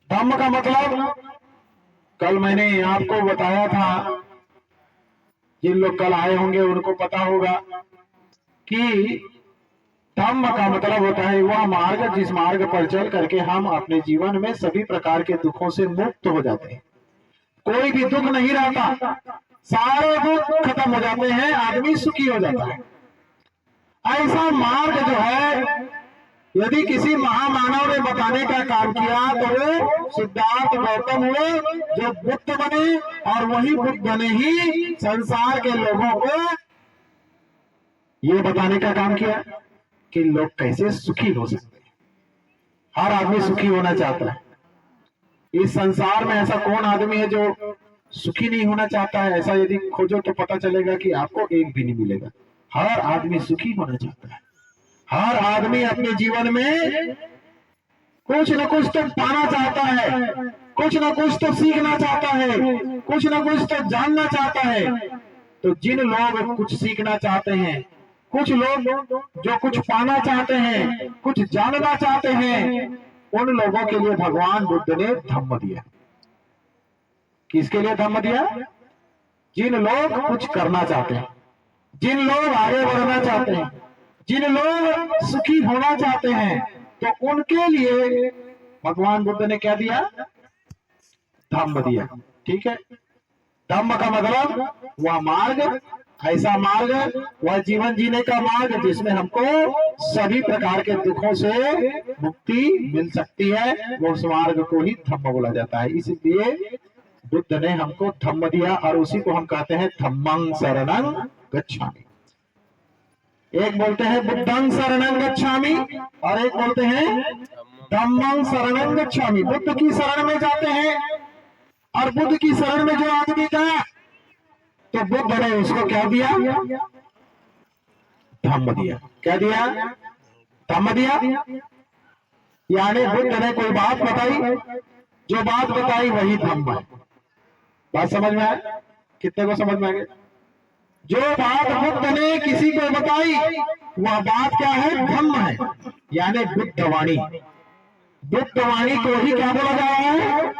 धम्म का मतलब कल मैंने आपको बताया था, जिन लोग कल आए होंगे उनको पता होगा कि धम्म का मतलब होता है वह मार्ग जिस मार्ग पर चल करके हम अपने जीवन में सभी प्रकार के दुखों से मुक्त हो जाते हैं। कोई भी दुख नहीं रहता, सारे दुख खत्म हो जाते हैं, आदमी सुखी हो जाता है। ऐसा मार्ग जो है यदि किसी महामानव ने बताने का काम किया तो वो सिद्धार्थ गौतम हुए, जो बुद्ध बने, और वही बुद्ध ने ही संसार के लोगों को ये बताने का काम किया कि लोग कैसे सुखी हो सकते हैं। हर आदमी सुखी होना चाहता है। इस संसार में ऐसा कौन आदमी है जो सुखी नहीं होना चाहता है? ऐसा यदि खोजो तो पता चलेगा कि आपको एक भी नहीं मिलेगा। हर आदमी सुखी होना चाहता है। हर आदमी अपने जीवन में कुछ न कुछ तो पाना चाहता है, कुछ न कुछ तो सीखना चाहता है, कुछ न कुछ तो जानना चाहता है। तो जिन लोग कुछ सीखना चाहते हैं, कुछ लोग जो कुछ पाना चाहते हैं, कुछ जानना चाहते हैं, उन लोगों के लिए भगवान बुद्ध ने धम्म दिया। किसके लिए धम्म दिया? जिन लोग कुछ करना चाहते हैं, जिन लोग आगे बढ़ना चाहते हैं, जिन लोग सुखी होना चाहते हैं, तो उनके लिए भगवान बुद्ध ने क्या दिया? धम्म दिया। ठीक है। धम्म का मतलब वह मार्ग, ऐसा मार्ग, वह जीवन जीने का मार्ग जिसमें हमको सभी प्रकार के दुखों से मुक्ति मिल सकती है, वो उस मार्ग को ही धम्म बोला जाता है। इसलिए बुद्ध ने हमको धम्म दिया और उसी को हम कहते हैं धम्मं शरणं गच्छामि। एक बोलते हैं बुद्धं शरणं गच्छामि और एक बोलते हैं धम्मं शरणं गच्छामि। बुद्ध की शरण में जाते हैं और बुद्ध की शरण में जो आदमी गया तो बुद्ध ने उसको क्या दिया? धम्म दिया। क्या दिया? धम्म दिया। यानी बुद्ध ने कोई बात बताई, जो बात बताई वही धम्म है। बात समझ में आए? कितने को समझ में आ गया? जो बात बुद्ध ने किसी को बताई वह बात क्या है? धम्म है, यानी बुद्धवाणी। बुद्धवाणी को ही क्या बोला जा रहा है?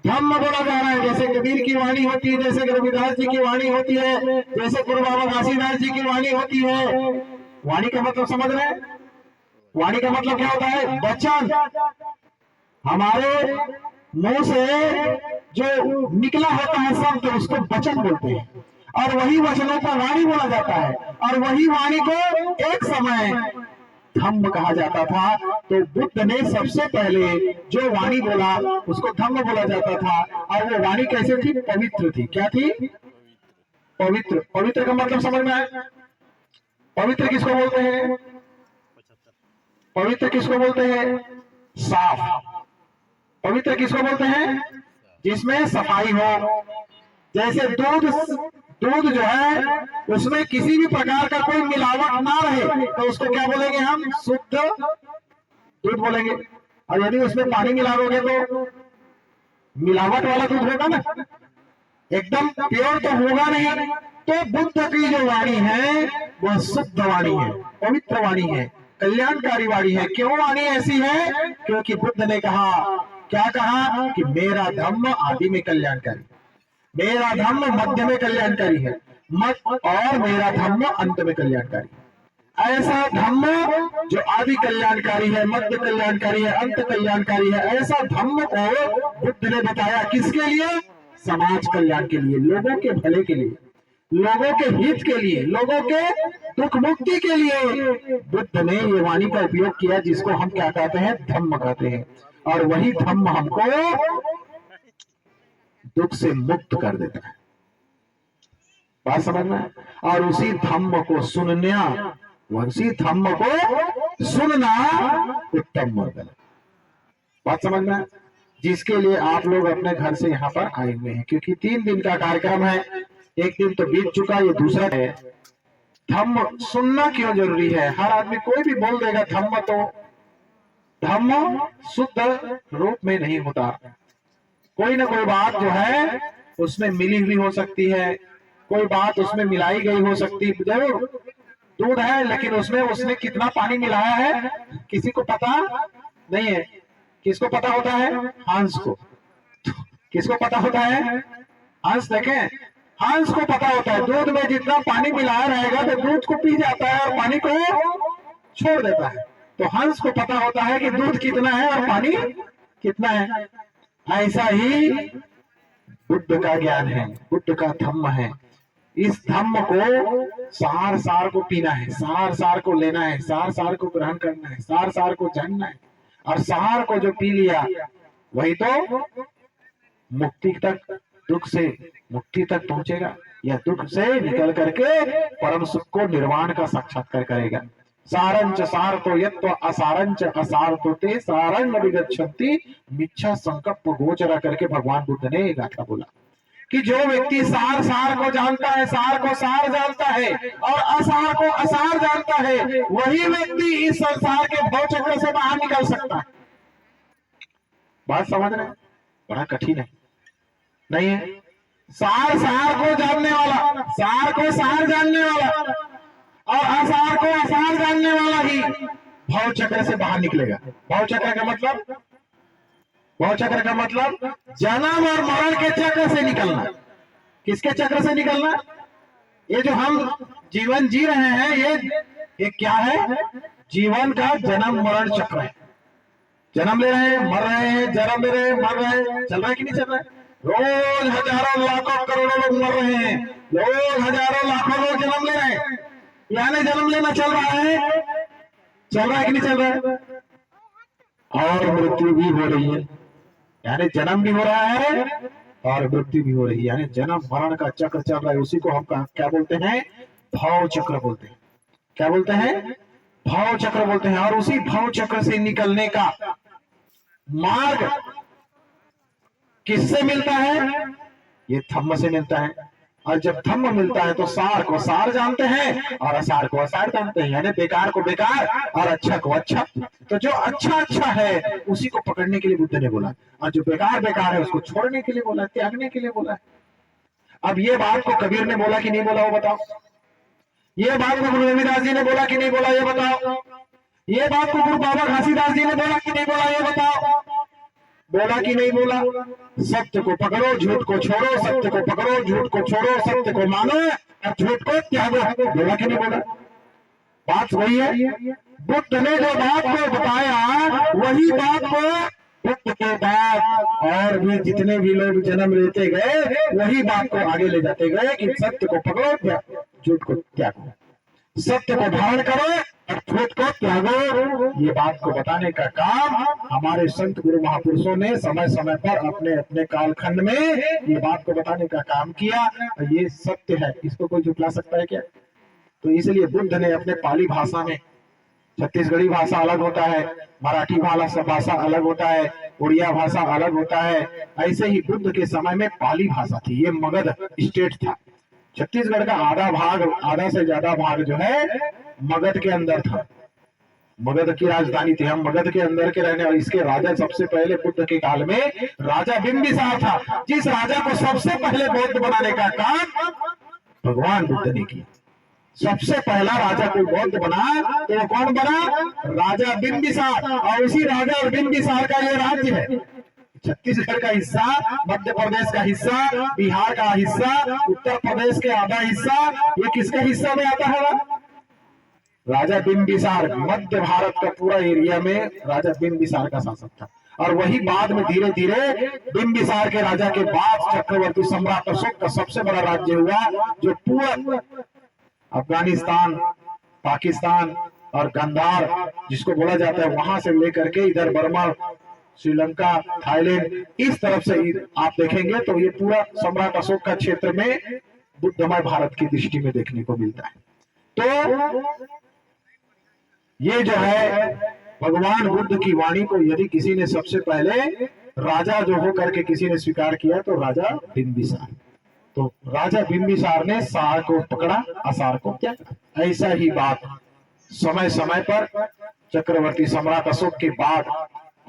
धम्म बोला जा रहा है। जैसे कबीर की वाणी होती है, जैसे रविदास जी की वाणी होती है, जैसे गुरु बाबा घासीदास जी की वाणी होती है। वाणी का मतलब समझ रहे हैं? वाणी का मतलब क्या होता है? वचन। हमारे मुंह से जो निकला होता है शब्द उसको वचन बोलते हैं, और वही वचनों को वाणी बोला जाता है, और वही वाणी को एक समय धम्म कहा जाता था। तो बुद्ध ने सबसे पहले जो वाणी बोला उसको धम्म बोला जाता था। और वो वाणी कैसे थी? पवित्र थी। क्या थी? पवित्र। पवित्र का मतलब समझ में आया? पवित्र किसको बोलते हैं? पवित्र किसको बोलते हैं? साफ। पवित्र किसको बोलते हैं? जिसमें सफाई हो। जैसे दूध, दूध जो है उसमें किसी भी प्रकार का कोई मिलावट ना रहे तो उसको क्या बोलेंगे हम? शुद्ध दूध बोलेंगे। और यदि उसमें पानी मिला दोगे तो मिलावट वाला दूध होगा ना, एकदम प्योर तो होगा नहीं। तो बुद्ध की जो वाणी है वह शुद्ध वाणी है, पवित्र वाणी है, कल्याणकारी वाणी है। क्यों वाणी ऐसी है? क्योंकि बुद्ध ने कहा, क्या कहा? कि मेरा धम्म आदि में कल्याणकारी, मेरा धम्म मध्य में कल्याणकारी है, और मेरा धम्म अंत में कल्याणकारी। ऐसा धम्म जो आदि कल्याणकारी है, मध्य कल्याणकारी है, अंत कल्याणकारी है, ऐसा धम्म को बुद्ध ने बताया किसके लिए? समाज कल्याण के लिए, लोगों के भले के लिए, लोगों के हित के लिए, लोगों के दुख मुक्ति के लिए बुद्ध ने ये वाणी का उपयोग किया, जिसको हम क्या कहते हैं? धम्म कहते हैं। और वही धम्म हमको दुख से मुक्त कर देता है। बात समझना है? और उसी धम्म को सुनना, उसी धम्म को सुनना उत्तम मार्ग है। बात समझना है? जिसके लिए आप लोग अपने घर से यहाँ पर आए हुए हैं, क्योंकि 3 दिन का कार्यक्रम है। एक दिन तो बीत चुका, ये दूसरा है। धम्म सुनना क्यों जरूरी है? हर आदमी कोई भी बोल देगा धम्म, तो धम्म शुद्ध रूप में नहीं होता। कोई ना कोई बात जो है उसमें मिली हुई हो सकती है, कोई बात उसमें मिलाई गई हो सकती है। जरूर दूध है लेकिन उसमें उसने कितना पानी मिलाया है किसी को पता नहीं है। किसको पता होता है? हंस को। किसको पता होता है? हंस। देखें, हंस को पता होता है दूध में जितना पानी मिलाया रहेगा तो दूध को पी जाता है और पानी को छोड़ देता है। तो हंस को पता होता है कि दूध कितना है और पानी कितना है। ऐसा ही बुद्ध का ज्ञान है, बुद्ध का धम्म है। इस धम्म को सार सार को पीना है, सार सार को लेना है, सार सार को ग्रहण करना है, सार सार को जानना है। और सार को जो पी लिया वही तो मुक्ति तक, दुख से मुक्ति तक पहुंचेगा, या दुख से निकल करके परम सुख को, निर्वाण का साक्षात्कार करेगा। सारंच सार तो यत्व असारंच असार तो ते सारंग विगच्छन्ति मिच्छा संकल्प गोचरा करके भगवान बुद्ध ने एक गाथा बोला कि जो व्यक्ति सार सार को जानता है, सार को सार जानता है और असार को असार जानता है, वही व्यक्ति इस संसार के भव चक्र से बाहर निकल सकता है। बात समझ रहे? बड़ा कठिन है नहीं है? सार सार को जानने वाला, सार को सार जानने वाला और असार को असार जानने वाला ही भव चक्र से बाहर निकलेगा। भव चक्र का मतलब, भव चक्र का मतलब जन्म और मरण के चक्र से निकलना। किसके चक्र से निकलना? ये जो हम जीवन जी रहे हैं, ये क्या है? जीवन का जन्म मरण चक्र है। जन्म ले रहे हैं, मर रहे हैं, जन्म ले रहे हैं, मर रहे हैं। चल रहा है कि नहीं चल रहा है? रोज हजारों लाखों करोड़ों लोग मर रहे हैं, रोज हजारों लाखों लोग जन्म ले रहे हैं। यानी जन्म लेना चल रहा है, चल रहा है कि नहीं चल रहा है? और मृत्यु भी हो रही है, यानी जन्म भी हो रहा है और मृत्यु भी हो रही है, यानी जन्म मरण का चक्र चल रहा है। उसी को हम क्या बोलते हैं? भव चक्र बोलते हैं। क्या बोलते हैं? भव चक्र बोलते हैं। और उसी भव चक्र से निकलने का मार्ग किससे मिलता है? ये धम्म से मिलता है। और जब धम्म मिलता है तो सार को सार जानते हैं और असार को असार जानते हैं, यानी बेकार को बेकार और अच्छा को अच्छा। तो जो अच्छा अच्छा है उसी को पकड़ने के लिए बुद्ध ने बोला, और जो बेकार बेकार है उसको छोड़ने के लिए बोला, त्यागने के लिए बोला। अब ये बात को कबीर ने बोला कि नहीं बोला, वो बताओ। ये बात को गुरु रविदास जी ने बोला कि नहीं बोला, ये बताओ। ये बात को गुरु बाबा घासीदास जी ने बोला कि नहीं बोला, ये बताओ। बोला कि नहीं बोला? सत्य को पकड़ो, झूठ को छोड़ो, सत्य को पकड़ो, झूठ को छोड़ो, सत्य को मानो और झूठ को त्यागो। बोला कि नहीं बोला? बात वही है। बुद्ध ने जो बात को बताया वही बात को बुद्ध के बाद और भी जितने भी लोग जन्म लेते गए वही बात को आगे ले जाते गए कि सत्य को पकड़ो, झूठ को त्यागो, सत्य को धारण करो और झूठ को त्यागो। ये बात को बताने का काम हमारे संत गुरु महापुरुषों ने समय समय पर अपने अपने कालखंड में ये बात को बताने का काम किया। ये सत्य है, इसको कोई झुठला सकता है क्या? तो इसलिए बुद्ध ने अपने पाली भाषा में, छत्तीसगढ़ी भाषा अलग होता है, मराठी भाषा अलग होता है, उड़िया भाषा अलग होता है। ऐसे ही बुद्ध के समय में पाली भाषा थी, ये मगध स्टेट था। छत्तीसगढ़ का आधा भाग, आधा से ज्यादा भाग जो है मगध के अंदर था, मगध की राजधानी थी। हम मगध के अंदर के रहने, और इसके राजा सबसे पहले बुद्ध के काल में राजा बिंबिसार था, जिस राजा को सबसे पहले बौद्ध बनाने का काम भगवान बुद्ध ने किया। सबसे पहला राजा कोई बौद्ध बना तो वो कौन बना? राजा बिंबिसार। और उसी राजा और बिंबिसार का ये राज्य है। छत्तीसगढ़ का हिस्सा, मध्य प्रदेश का हिस्सा, बिहार का हिस्सा, उत्तर प्रदेश के आधा हिस्सा, ये किसके हिस्सा में आता है? राजा बिंबिसार। मध्य भारत का पूरा एरिया में राजा बिंबिसार का शासक था। और वही बाद में धीरे धीरे बिंबिसार के राजा के बाद चक्रवर्ती सम्राट अशोक का सबसे बड़ा राज्य हुआ, जो पूरा अफगानिस्तान, पाकिस्तान और गंधार जिसको बोला जाता है, वहां से लेकर के इधर बर्मा, श्रीलंका, थाईलैंड, इस तरफ से आप देखेंगे तो ये पूरा सम्राट अशोक का क्षेत्र में बुद्धमय भारत की दृष्टि में देखने को मिलता है। तो ये जो है भगवान बुद्ध की वाणी को यदि किसी ने सबसे पहले राजा जो हो करके किसी ने स्वीकार किया तो राजा बिंबिसार। तो राजा बिंबिसार ने सार को पकड़ा, असार को त्यागा। ऐसा ही बात समय समय पर चक्रवर्ती सम्राट अशोक के बाद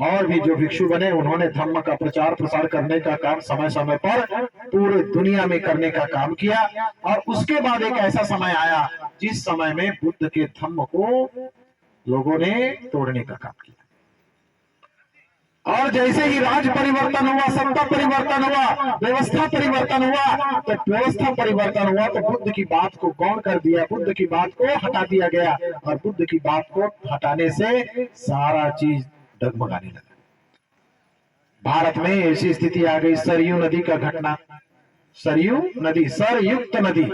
और भी जो भिक्षु बने, उन्होंने धम्म का प्रचार प्रसार करने का काम समय समय पर पूरे दुनिया में करने का काम किया। और उसके बाद एक ऐसा समय आया जिस समय में बुद्ध के धम्म को लोगों ने तोड़ने का काम किया। और जैसे ही राज परिवर्तन हुआ, सत्ता परिवर्तन हुआ, व्यवस्था परिवर्तन हुआ, तो व्यवस्था परिवर्तन हुआ तो बुद्ध की बात को गौण कर दिया, बुद्ध की बात को हटा दिया गया, और बुद्ध की बात को हटाने से सारा चीज डगमगाने लगा। भारत में ऐसी स्थिति आ गई, सरयू नदी का घटना। सरयू नदी, सरयुक्त नदी।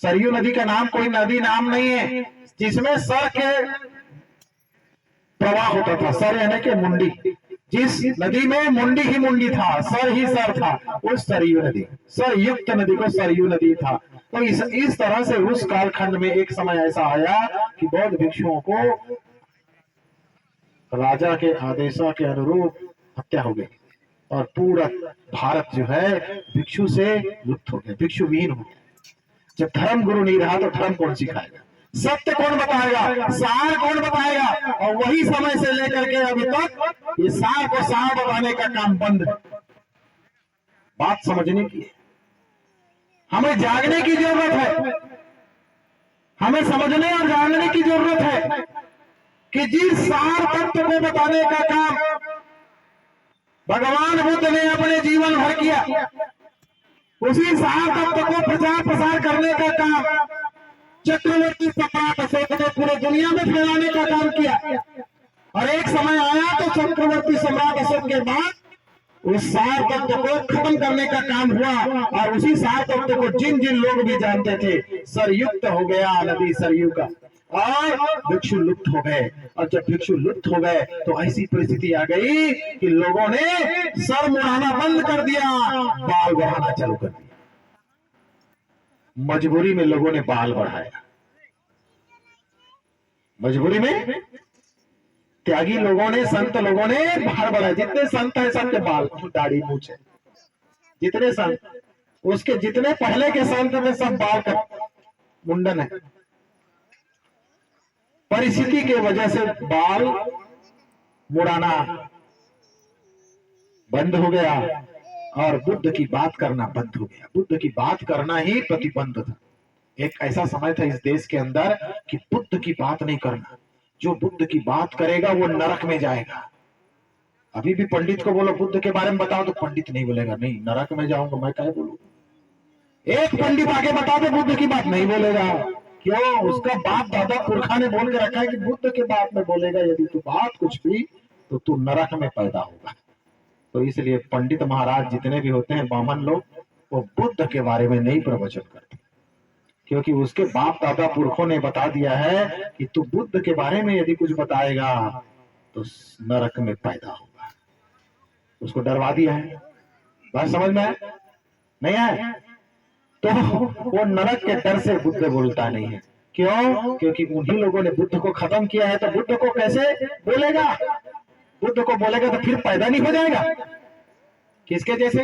सरयू नदी का नाम कोई नदी नाम नहीं है, जिसमें सर के प्रवाह होता था। सर यानी कि मुंडी, जिस नदी में मुंडी ही मुंडी था, सर ही सर था, वो सरयू नदी, सरयुक्त नदी को सरयू नदी था। तो इस तरह से उस कालखंड में एक समय ऐसा आया कि बौद्ध भिक्षुओं को राजा के आदेशों के अनुरूप हत्या हो गई, और पूरा भारत जो है भिक्षु से लुप्त हो गया, भिक्षु विहीन हो गया। जब धर्म गुरु नहीं रहा तो धर्म कौन सिखाएगा, सत्य कौन बताएगा, सार कौन बताएगा? और वही समय से लेकर के अभी तक ये सार को सार बताने का काम बंद है। बात समझने की है, हमें जागने की जरूरत है, हमें समझने और जानने की जरूरत है कि जिस सार तत्व को बताने का काम भगवान बुद्ध ने अपने जीवन भर किया, उसी सार तत्व को प्रचार प्रसार करने का काम चक्रवर्ती सम्राट अशोक ने पूरे दुनिया में फैलाने का काम किया। और एक समय आया तो चक्रवर्ती सम्राट अशोक के बाद उस सार तत्व को खत्म करने का काम हुआ, और उसी सार तत्व को जिन जिन लोग भी जानते थे, सरयुक्त हो गया नदी सरयू का, और भिक्षु लुप्त हो गए। और जब भिक्षु लुप्त हो गए तो ऐसी परिस्थिति आ गई कि लोगों ने सर मुड़ाना बंद कर दिया, बाल बढ़ाना चालू कर दिया। मजबूरी में लोगों ने बाल बढ़ाया, मजबूरी में त्यागी लोगों ने, संत लोगों ने बाल बढ़ाया। जितने संत है सबके बाल, दाढ़ी, मूंछ है, जितने संत, उसके जितने पहले के संत में सब बाल का मुंडन है। परिस्थिति के वजह से बाल मुड़ाना बंद हो गया और बुद्ध की बात करना बंद हो गया। बुद्ध की बात करना ही प्रतिबंध था। एक ऐसा समय था इस देश के अंदर कि बुद्ध की बात नहीं करना, जो बुद्ध की बात करेगा वो नरक में जाएगा। अभी भी पंडित को बोलो बुद्ध के बारे में बताओ तो पंडित नहीं बोलेगा, नहीं नरक में जाऊंगा मैं, क्या बोलूं। एक पंडित आगे बता दे बुद्ध की बात नहीं बोलेगा, क्यों? उसका बाप दादा पुरखा ने बोल के रखा है कि बुद्ध के बात में बोलेगा यदि तू बात कुछ भी तो तू नरक में पैदा होगा। तो इसलिए पंडित महाराज जितने भी होते हैं, बामन लोग, वो बुद्ध के बारे में नहीं प्रवचन करते, क्योंकि उसके बाप दादा पुरखों ने बता दिया है कि तू बुद्ध के बारे में यदि कुछ बताएगा तो नरक में पैदा होगा। उसको डरवा दिया है। बात समझ में नहीं आए? तो वो नरक के डर से बुद्ध बोलता नहीं है। क्यों? क्योंकि उन्हीं लोगों ने बुद्ध को खत्म किया है, तो बुद्ध को कैसे बोलेगा? बुद्ध को बोलेगा तो फिर पैदा नहीं हो जाएगा। किसके जैसे?